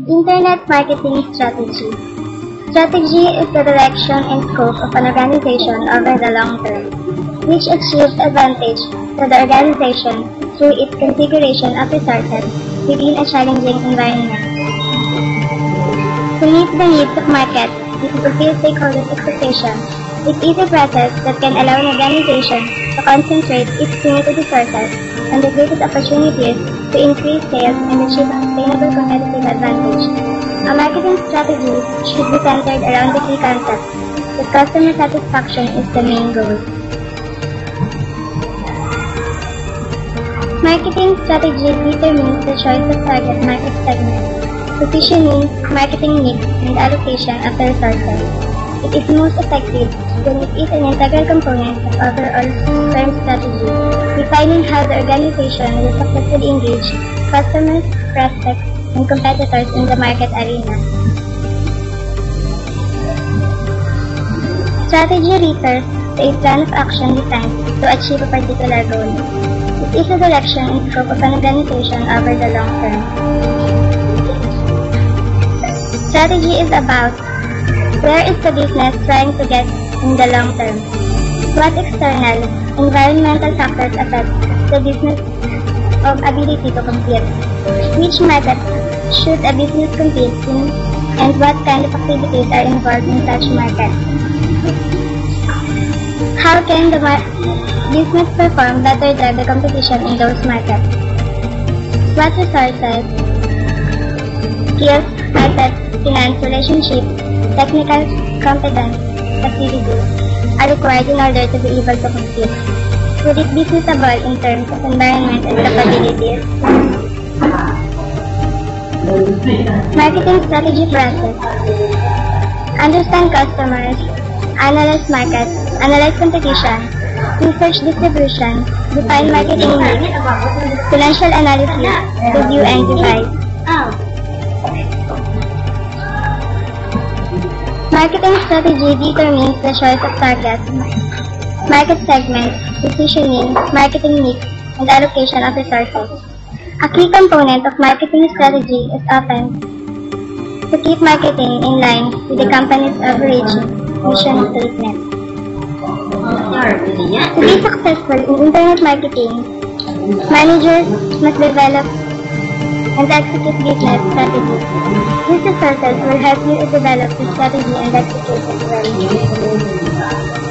Internet marketing strategy. Strategy is the direction and scope of an organization over the long term, which achieves advantage to the organization through its configuration of resources within a challenging environment. To meet the needs of market and to fulfill stakeholders' expectations, it is a process that can allow an organization to concentrate its limited resources on the greatest opportunities to increase sales and achieve a sustainable competitive advantage. A marketing strategy should be centered around the key concept that customer satisfaction is the main goal. Marketing strategy determines the choice of target market segment, positioning, marketing mix, and allocation of the resources. It is most effective when it is an integral component of overall firm strategy, defining how the organization will successfully engage customers, prospects, and competitors in the market arena. Strategy refers to a plan of action designed to achieve a particular goal. It is a direction and scope of an organization over the long term. Strategy is about where is the business trying to get in the long term? What external, environmental factors affect the business of ability to compete? Which market should a business compete in, and what kind of activities are involved in such market? How can the business perform better than the competition in those markets? What resources, skills, methods, finance, relationships, technical competence, activities are required in order to be able to compete? Would it be suitable in terms of environment and capabilities? Marketing strategy process. Understand customers, analyze markets, analyze competition, research distribution, define marketing needs, financial analysis, review and revise. Marketing strategy determines the choice of targets, market segments, positioning, marketing mix, and allocation of resources. A key component of marketing strategy is often to keep marketing in line with the company's overarching mission statement. To be successful in internet marketing, managers must develop and execute business strategies. These resources will help you develop the strategy and execute it well.